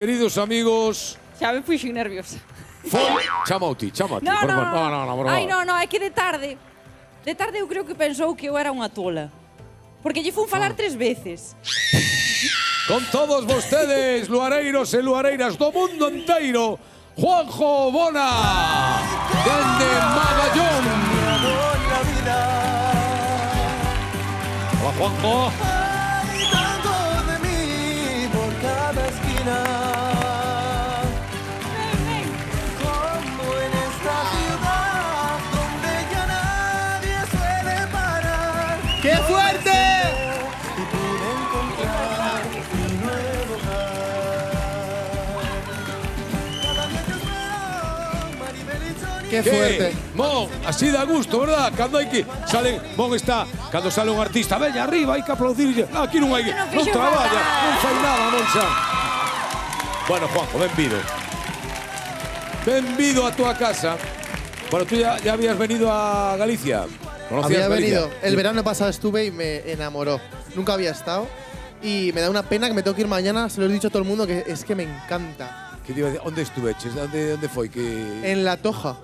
Queridos amigos... Xa me puxen nerviosa. Chama a ti. No, Ai, non, é que de tarde eu creo que pensou que eu era unha tola. Porque lle fun falar 3 veces. Con todos vostedes, luareiros e luareiras do mundo inteiro, Juanjo Bona, dende Magallón. Hola, Juanjo. Hay tanto de mí por cada esquina. Como en esta ciudad donde ya nadie suele parar. ¡Qué fuerte! Y pude encontrar mi nuevo hogar. Cada día que os veo, Maribel y Johnny. ¡Qué fuerte! Mon, así da gusto, ¿verdad? Cando hai que sale, Mon está, cando sale un artista, veña arriba, hai que aplaudir. Aquí non hai, non fixo traballa, falta. non fai nada, Monsa. Bueno, Juanjo, benvido. Benvido a túa casa. Bueno, tú ya habías venido a Galicia. ¿Conocías Había Galicia? venido. El verano pasado estuve y me enamoró. Nunca había estado. Y me da una pena que me tengo que ir mañana. Se lo he dicho a todo el mundo que es que me encanta. Que te iba a decir, onde estuveches? Onde foi? Que... En La Toja.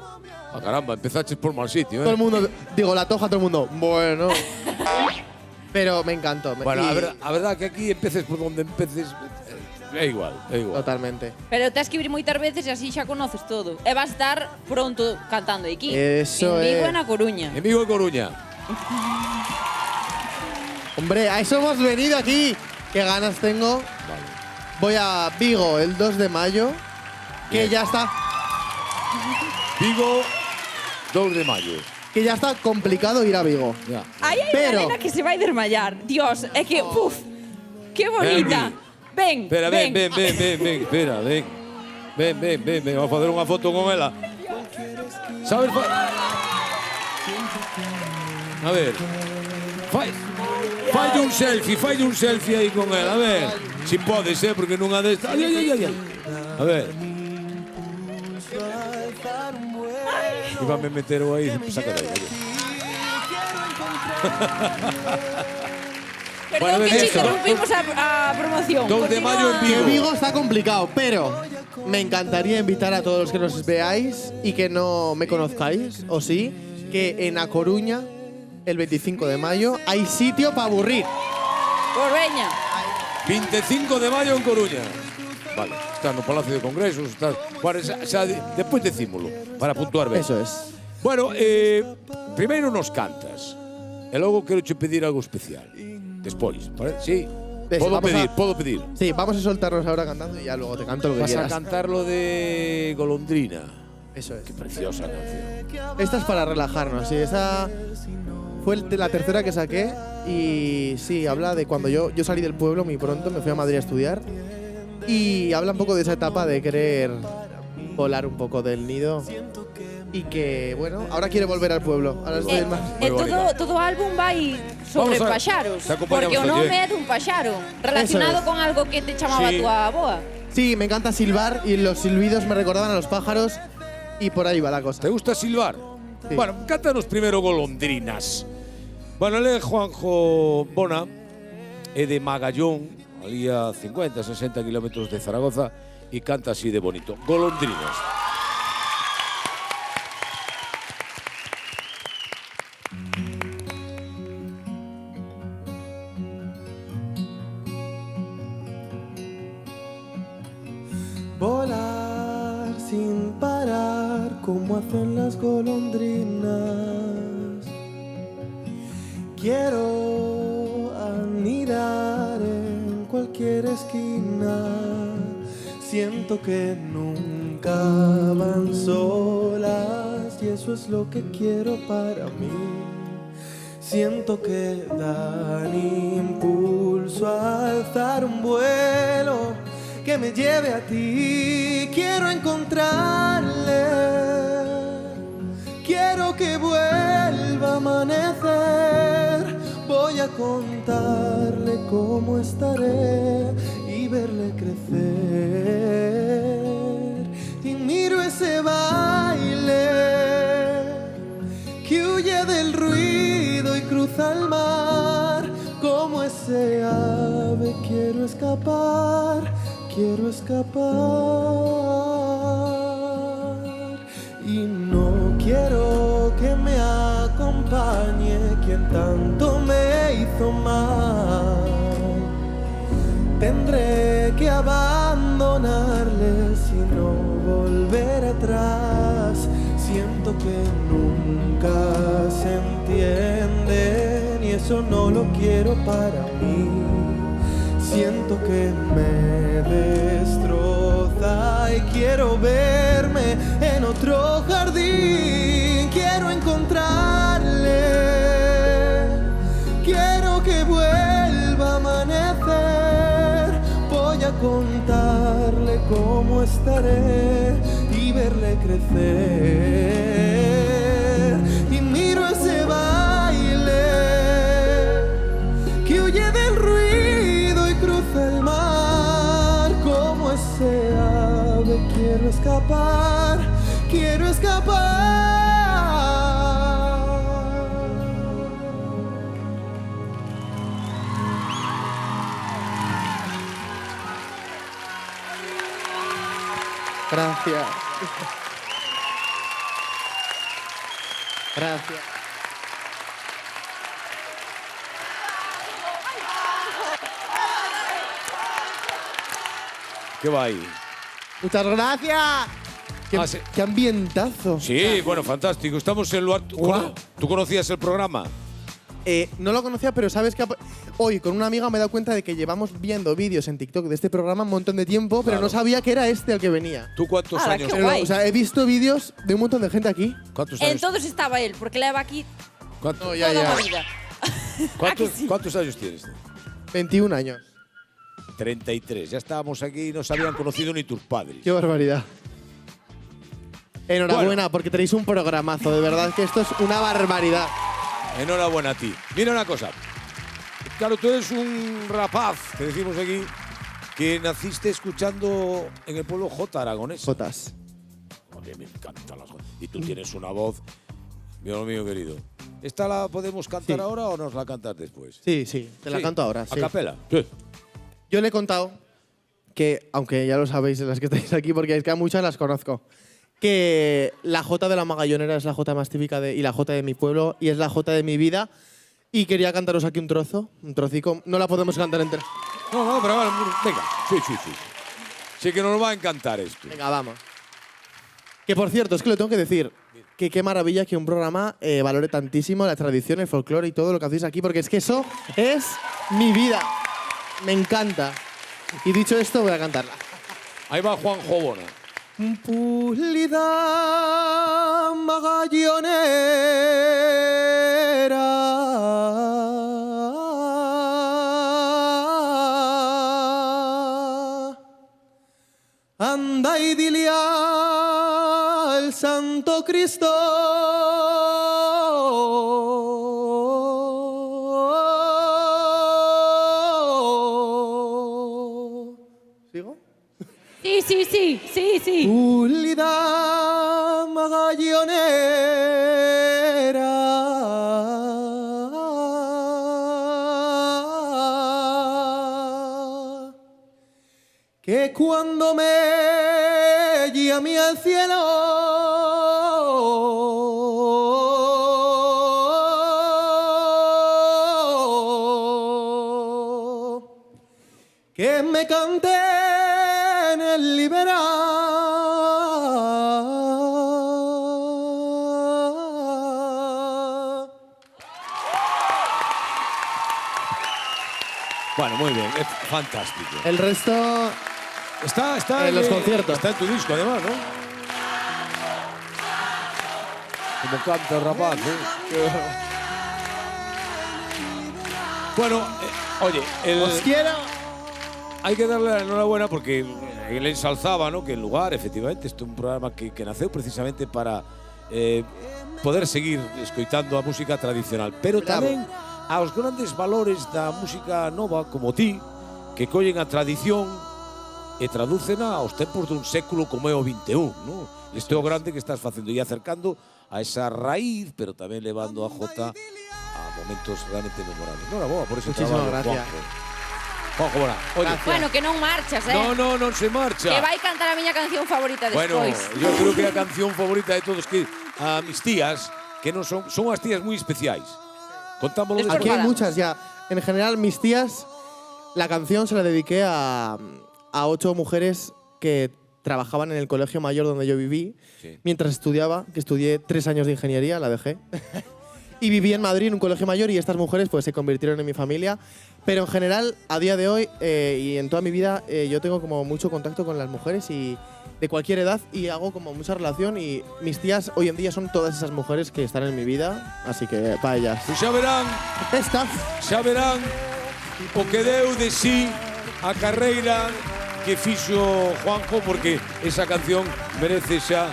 Ah, caramba, empezaches por mal sitio, Todo el mundo, digo, La Toja, todo el mundo, bueno. Pero me encantó. Bueno, Y- a verdad que aquí empeces por donde empeces, é igual, é igual. Totalmente. Pero tens que vir moitas veces e así xa conoces todo. E vas estar pronto cantando aquí. Eso en Vigo é. e na Coruña. En Vigo e Coruña. Hombre, a eso hemos venido aquí. Qué ganas tengo. Vale. Voy a Vigo el 2 de mayo. Que Bien. ya está. Vigo, 2 de mayo. Que ya está complicado ir a Vigo. Ya. Aí hai Pero- unha nena que se vai desmayar. Dios, é que, puf, que bonita. Ven, Espera, ven, espera, ven. Ven, vamos a facer unha foto con ela. Sabes? A ver. Falle un selfie aí con ela, a ver. Si podes, porque nunha destas. Ai. A ver. Iba a meter o aí, saca de aí. Perdón Bueno, que ven te eso. interrumpimos a promoción. 2 de mayo en Que Vigo. Vigo está complicado, pero me encantaría invitar a todos los que nos veáis y que no me conozcáis, o sí, que en A Coruña, el 25 de mayo, hay sitio para aburrir. Por veña. 25 de mayo en Coruña. Vale, está no Palacio de Congresos, está... Bueno, despois decímolo, para puntuar ben. Eso es. Bueno, primeiro nos cantas, e logo quero che pedir algo especial. Despois, ¿vale? Sí, Vamos puedo pedir. Sí, vamos a soltarnos ahora cantando y ya luego te canto lo que Vas a quieras. cantar lo de Golondrina. Eso es. Qué preciosa canción. Esta es para relajarnos, sí. Esa fue la tercera que saqué y sí, habla de cuando yo salí del pueblo muy pronto, me fui a Madrid a estudiar y habla un poco de esa etapa de querer volar un poco del nido y que, bueno, ahora quiere volver al pueblo. Ahora estoy más... E Moi bonito. todo álbum vai sobre Vamos a- paxaros. te acompañamos Porque o tamén. nome é dun paxaro. Relacionado Eso es. con algo que te chamaba Sí. tua aboa. Sí, me encanta silbar y los silbidos me recordaban a los pájaros y por ahí va la cosa. ¿Te gusta silbar? Sí. Bueno, cántanos primero Golondrinas. Bueno, él é Juanjo Bona, é de Magallón, ali a 50, 60 kilómetros de Zaragoza, e canta así de bonito. Golondrinas. Volar sin parar como hacen las golondrinas. Quiero anidar en cualquier esquina. Siento que nunca van solas y eso es lo que quiero para mí. Siento que dan impulso a alzar un vuelo que me lleve a ti. Quiero encontrarle, quiero que vuelva a amanecer. Voy a contarle cómo estaré y verle crecer. Y miro ese baile que huye del ruido y cruza el mar. Como ese ave quiero escapar. quiero escapar y no quiero que me acompañe quien tanto me hizo mal. Tendré que abandonarles y no volver atrás. Siento que nunca se entienden y eso no lo quiero para mí. Siento que me destroza y quiero verme en otro jardín. Quiero encontrarle, quiero que vuelva a amanecer. Voy a contarle cómo estaré y verle crecer. Y miro ese baile que huye del ruido y cruza el mar. Como ese ave quiero escapar, quiero escapar. Gracias. Gracias. ¿Qué va ahí? Muchas gracias. Sí. Qué ambientazo. Sí, bueno, fantástico. Estamos en el lugar. ¿Tú conocías el programa? No lo conocía, pero sabes que hoy con una amiga me he dado cuenta de que llevamos viendo vídeos en TikTok de este programa un montón de tiempo, pero no sabía que era este al que venía. ¿Tú cuántos años? qué guay. O sea, he visto vídeos de un montón de gente aquí. ¿Cuántos años? En todos estaba él, porque le va aquí ¿Cuántos, No, ya, toda ya. la vida. ¿Cuántos años tienes? 21 años. 33. Ya estábamos aquí y no se habían conocido ni tus padres. Qué barbaridad. Enhorabuena, Bueno. porque tenéis un programazo. De verdad que esto es una barbaridad. Enhorabuena a ti. Mira una cosa. Claro, tú eres un rapaz, que decimos aquí, que naciste escuchando en el pueblo J aragonés. Jotas. Joder, me encantan las jotas. Y tú tienes una voz, Dios mío querido. ¿Esta la podemos cantar Sí. ahora o nos la cantas después? Sí, sí, te la Sí. canto ahora. ¿A Sí. capela? Sí. Yo le he contado que, aunque ya lo sabéis las que estáis aquí, porque es que a muchas las conozco, que la jota de la Magallonera es la jota más típica y la jota de mi pueblo y es la jota de mi vida. Y quería cantaros aquí un trocico. No la podemos cantar entera. No, pero bueno, venga. Sí. Sí que nos va a encantar esto. Venga, vamos. Que por cierto, es que lo tengo que decir, que qué maravilla que un programa valore tantísimo la tradición, el folclore y todo lo que hacéis aquí, porque es que eso es mi vida. Me encanta. Y dicho esto, voy a cantarla. Ahí va Juanjo Bona. Pulida magallonera, anda y dile al Santo Cristo ¿Sigo? Sí. Pulida magallonera, que cuando me llame al cielo, que me canten el liberal. Bueno, muy bien. Es fantástico. El resto, Está en los conciertos. Está en tu disco, además, ¿no? Como canta el rapaz, ¿eh? Bueno, oye, os quiero. hay que darle la enhorabuena porque él ensalzaba, ¿no?, que el lugar, efectivamente, este es un programa que nació precisamente para poder seguir escoitando a música tradicional, pero Bravo. tamén aos grandes valores da música nova como ti, que collen a tradición e traducena aos tempos dun século como é o 21, ¿no? Isto é o grande que estás facendo e acercando a esa raíz, pero tamén levando a Jota a momentos realmente memorables. Enhorabuena por ese Muchísimas traballo, gracias. Juanjo. Juanjo Bona. Oye, Bueno, que non marchas, non se marcha. Que vai cantar a miña canción favorita Bueno, despois. yo creo que a canción favorita de todos que a mis tías, que non son as tías moi especiais. Contámoslo Despois Aquí hay falamos. muchas ya. En general, mis tías, la canción se la dediqué a 8 mujeres que trabajaban en el colegio mayor donde yo viví Sí. mientras estudiaba, que estudié 3 años de ingeniería, la dejé. Y viví en Madrid en un colegio mayor y estas mujeres pues se convirtieron en mi familia. Pero en general, a día de hoy y en toda mi vida, yo tengo como mucho contacto con las mujeres y de cualquier edad y hago como mucha relación y mis tías hoy en día son todas esas mujeres que están en mi vida, así que para ellas. Pois xa verán o que deu de sí a carreira que fixo Juanjo, porque esa canción merece xa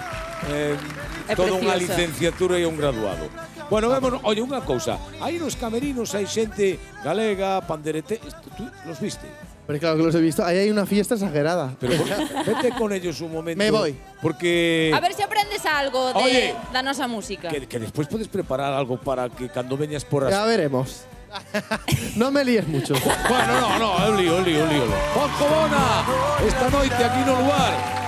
É toda unha preciosa. licenciatura e un graduado. Bueno, vemos, oye, unha cousa. Aí nos camerinos hai xente galega, panderete... ¿Tú los viste? Pero claro que los he visto. Ahí hay una fiesta exagerada. Pero vete con ellos un momento. Me voy. Porque... A ver se aprendes algo Oye. da nosa música. Que después puedes preparar algo para que cando veñas por as... Ya veremos. No me líes mucho. Bueno, no, é un lío. Juanjo Bona, esta noite aquí no lugar